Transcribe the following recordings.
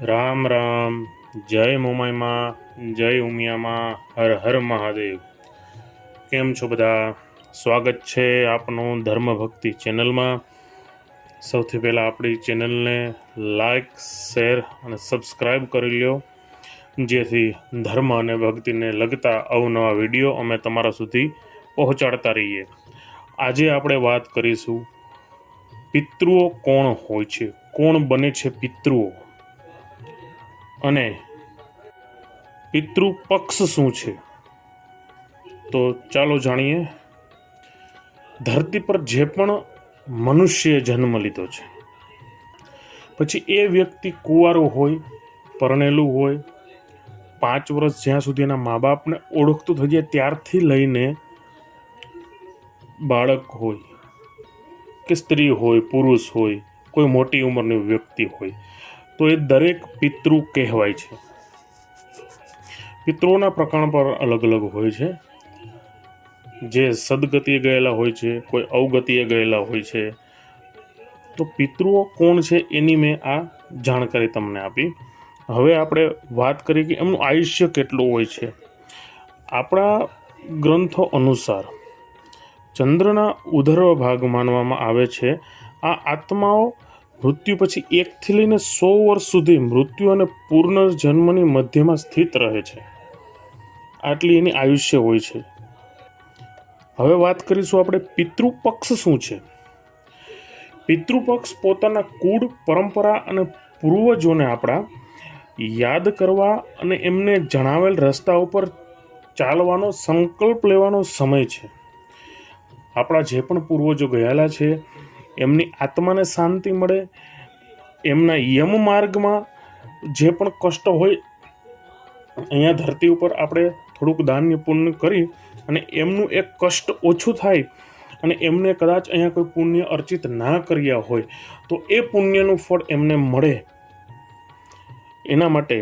રામ રામ, જય મોમાઈમાં, જય ઉમિયામાં, હર હર મહાદેવ. કેમ છો બધા? સ્વાગત છે આપનું ધર્મ ભક્તિ ચેનલમાં. સૌથી પહેલાં આપણી ચેનલને લાઈક, શેર અને સબસ્ક્રાઈબ કરી લ્યો, જેથી ધર્મ અને ભક્તિને લગતા અવનવા વિડીયો અમે તમારા સુધી પહોંચાડતા રહીએ. આજે આપણે વાત કરીશું પિતૃઓ કોણ હોય છે, કોણ બને છે પિતૃઓ, અને પિતૃપક્ષ શું છે. તો ચાલો જાણીએ. ધરતી પર જે પણ મનુષ્યએ જન્મ લીધો છે, પછી એ વ્યક્તિ કુંવારો હોય, પરણેલું હોય, 5 વર્ષ જ્યાં સુધી એના મા બાપને ઓળખતું થઈ જાય ત્યારથી લઈને બાળક હોય કે સ્ત્રી હોય, પુરુષ હોય, કોઈ મોટી ઉંમરની વ્યક્તિ હોય, તો એ દરેક પિતૃ કહેવાય છે. પિતૃઓના પ્રકાર પર અલગ અલગ હોય છે. જે સદગતિએ ગયેલા હોય છે, કોઈ અવગતિએ ગયેલા હોય છે. તો પિતૃઓ કોણ છે એની મેં આ જાણકારી તમને આપી. હવે આપણે વાત કરીએ કે એમનું આયુષ્ય કેટલું હોય છે. આપણા ગ્રંથો અનુસાર ચંદ્રના ઉધર્વ ભાગ માનવામાં આવે છે. આ આત્માઓ મૃત્યુ પછી 1 થી લઈને 100 વર્ષ સુધી મૃત્યુ અને પુનર્જન્મની મધ્યમાં સ્થિત રહે છે. આટલી એની આયુષ્ય હોય છે. હવે વાત કરીશું આપણે પિતૃપક્ષ શું છે. પિતૃપક્ષ પોતાના કુળ, પરંપરા અને પૂર્વજોને આપણા યાદ કરવા અને એમને જણાવેલ રસ્તા ઉપર ચાલવાનો સંકલ્પ લેવાનો સમય છે. આપણા જે પણ પૂર્વજો ગયેલા છે એમની આત્માને શાંતિ મળે, એમના યમ માર્ગમાં જે પણ કષ્ટ હોય, અહીંયા ધરતી ઉપર આપણે થોડુંક દાન્ય પુણ્ય કરી અને એમનું એક કષ્ટ ઓછું થાય, અને એમને કદાચ અહીંયા કોઈ પુણ્ય અર્ચિત ના કર્યા હોય તો એ પુણ્યનું ફળ એમને મળે. એના માટે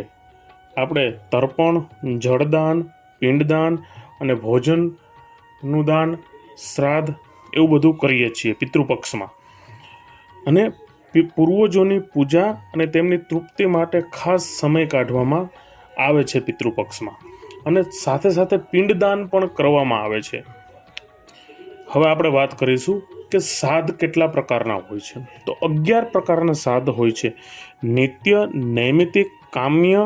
આપણે તર્પણ, જળદાન, પિંડદાન અને ભોજનનું દાન, શ્રાદ્ધ એવું બધું કરીએ છીએ પિતૃપક્ષમાં. અને પૂર્વજોની પૂજા અને તેમની તૃપ્તિ માટે ખાસ સમય કાઢવામાં આવે છે પિતૃપક્ષમાં, અને સાથે સાથે પિંડદાન પણ કરવામાં આવે છે. હવે આપણે વાત કરીશું કે શ્રાદ્ધ કેટલા પ્રકારના હોય છે. તો 11 પ્રકારના શ્રાદ્ધ હોય છે. નિત્ય, નૈમિતિક, કામ્ય,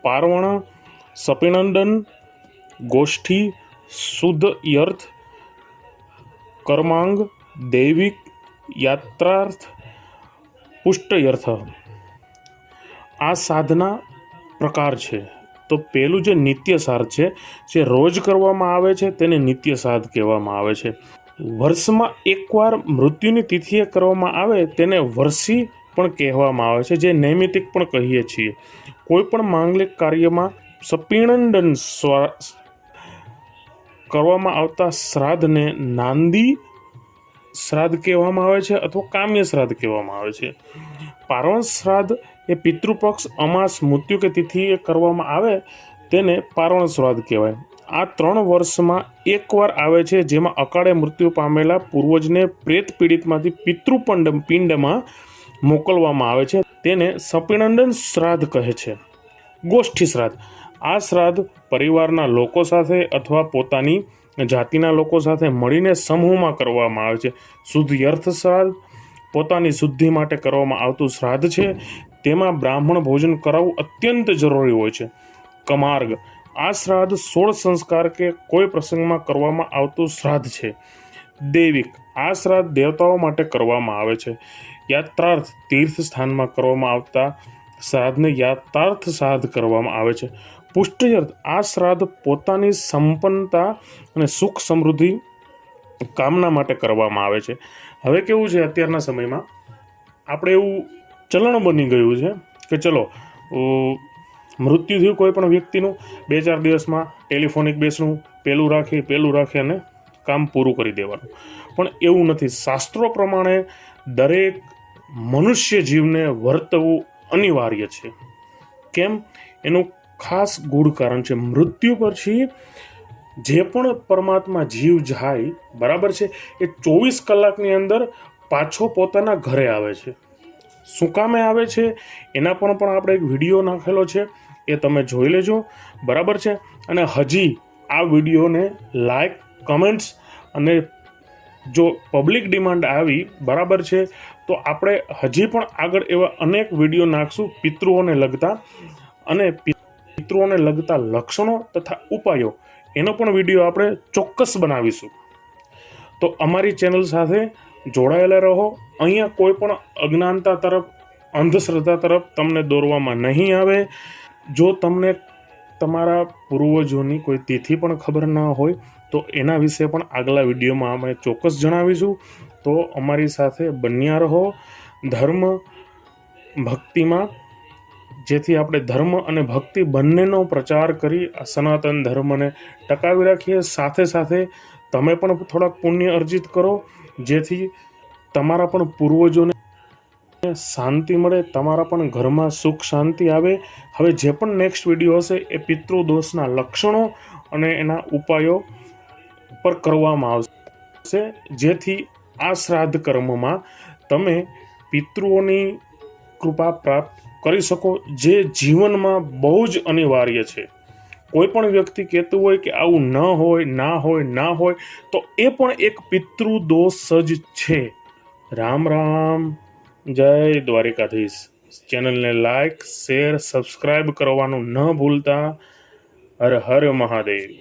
પાર્વણ, સપિંડન, ગોષ્ઠી, શુદ્ધ યર્થ, કર્માંગ, દૈવિક, યાત્રાર્થ, પુષ્ટયર્થ. આ શ્રાદ્ધના પ્રકાર છે. તો પહેલું જે નિત્ય શ્રાદ્ધ છે, જે રોજ કરવામાં આવે છે, તેને નિત્ય શ્રાદ્ધ કહેવામાં આવે છે. વર્ષમાં એકવાર મૃત્યુની તિથિએ કરવામાં આવે તેને વર્ષી પણ કહેવામાં આવે છે, જે નૈમિતિક પણ કહીએ છીએ. કોઈ પણ માંગલિક કાર્યમાં સપિંડન કરવામાં આવતા શ્રાદ્ધને નાંદી શ્રાદ્ધ કહેવામાં આવે છે અથવા કામ્ય શ્રાદ્ધ કહેવામાં આવે છે. પાર્વણ શ્રાદ્ધ એ પિતૃપક્ષ, અમાસ, મૃત્યુ કે તિથિએ કરવામાં આવે તેને પાર્વણ શ્રાદ્ધ કહેવાય. આ 3 વર્ષમાં એકવાર આવે છે, જેમાં અકાળે મૃત્યુ પામેલા પૂર્વજને પ્રેત પીડિતમાંથી પિતૃપિંડમાં મોકલવામાં આવે છે. તેને સપિંડન શ્રાદ્ધ કહે છે. ગોષ્ઠી શ્રાદ્ધ. આ શ્રાદ્ધ પરિવારના લોકો સાથે અથવા પોતાની જાતિના લોકો સાથે મળીને સમૂહમાં કરવામાં આવે છે. શુદ્ધ યર્થ શ્રાદ્ધ પોતાની શુદ્ધિ માટે કરવામાં આવતું શ્રાદ્ધ છે. તેમાં બ્રાહ્મણ ભોજન કરાવવું અત્યંત જરૂરી હોય છે. કમાર્ગ. આ શ્રાદ્ધ 16 સંસ્કાર કે કોઈ પ્રસંગમાં કરવામાં આવતું શ્રાદ્ધ છે. દૈવિક. આ શ્રાદ્ધ દેવતાઓ માટે કરવામાં આવે છે. યાત્રાર્થ. તીર્થ સ્થાનમાં કરવામાં આવતા શ્રાદ્ધને યાત્રાર્થ શ્રાદ્ધ કરવામાં આવે છે. પુષ્ટયર્થ. આ શ્રાદ્ધ પોતાની સંપન્નતા અને સુખ સમૃદ્ધિ કામના માટે કરવામાં આવે છે. હવે કેવું છે, અત્યારના સમયમાં આપણે એવું ચલણ બની ગયું છે કે ચલો મૃત્યુ થયું કોઈ પણ વ્યક્તિનું, 2-4 દિવસમાં ટેલિફોનિક બેસવું, પેલું રાખી અને કામ પૂરું કરી દેવાનું. પણ એવું નથી. શાસ્ત્રો પ્રમાણે દરેક મનુષ્ય જીવને વર્તવું અનિવાર્ય છે. કેમ? એનું ખાસ ગૂઢ કારણ છે. મૃત્યુ પછી જે પણ પરમાત્મા જીવ જાય, બરાબર છે, એ 24 કલાકની અંદર પાછો પોતાના ઘરે આવે છે. શું કામે આવે છે એના પર પણ આપણે એક વિડીયો નાખેલો છે, એ તમે જોઈ લેજો, બરાબર છે. અને હજી આ વિડીયોને લાઈક, કમેન્ટ્સ અને જો પબ્લિક ડિમાન્ડ આવી, બરાબર છે, તો આપણે હજી પણ આગળ એવા અનેક વિડીયો નાખશું પિતૃઓને લગતા, અને પિતૃઓને લગતા લક્ષણો તથા ઉપાયો એનો પણ વિડીયો આપણે ચોક્કસ બનાવીશું. તો અમારી ચેનલ સાથે જોડાયેલા રહો. અહીંયા કોઈ પણ અજ્ઞાનતા તરફ, અંધશ્રદ્ધા તરફ તમને દોરવામાં નહીં આવે. જો તમને તમારા પૂર્વજોની કોઈ તિથિ પણ ખબર ના હોય તો એના વિશે પણ આગલા વિડીયોમાં અમે ચોક્કસ જણાવીશું. તો અમારી સાથે બન્યા રહો ધર્મ ભક્તિમાં, જેથી આપણે ધર્મ અને ભક્તિ બંનેનો પ્રચાર કરી સનાતન ધર્મને ટકાવી રાખીએ. સાથે સાથે તમે પણ થોડાક પુણ્ય અર્જિત કરો, જેથી તમારા પણ પૂર્વજોને શાંતિ મળે, તમારા પણ ઘરમાં સુખ શાંતિ આવે. હવે જે પણ નેક્સ્ટ વિડીયો હશે એ પિતૃદોષના લક્ષણો અને એના ઉપાયો પર કરવામાં આવશે, જેથી આ શ્રાદ્ધ કર્મમાં તમે પિતૃઓની કૃપા પ્રાપ્ત કરી શકો, જે જીવનમાં બહુ જ અનિવાર્ય છે. કોઈ પણ વ્યક્તિ કહેતું હોય કે આવું ન હોય, ના હોય, તો એ પણ એક પિતૃદોષ જ છે. રામ રામ, જય દ્વારિકાધીશ. ચેનલને લાઈક, શેર, સબસ્ક્રાઈબ કરવાનું ન ભૂલતા. હર હર મહાદેવ.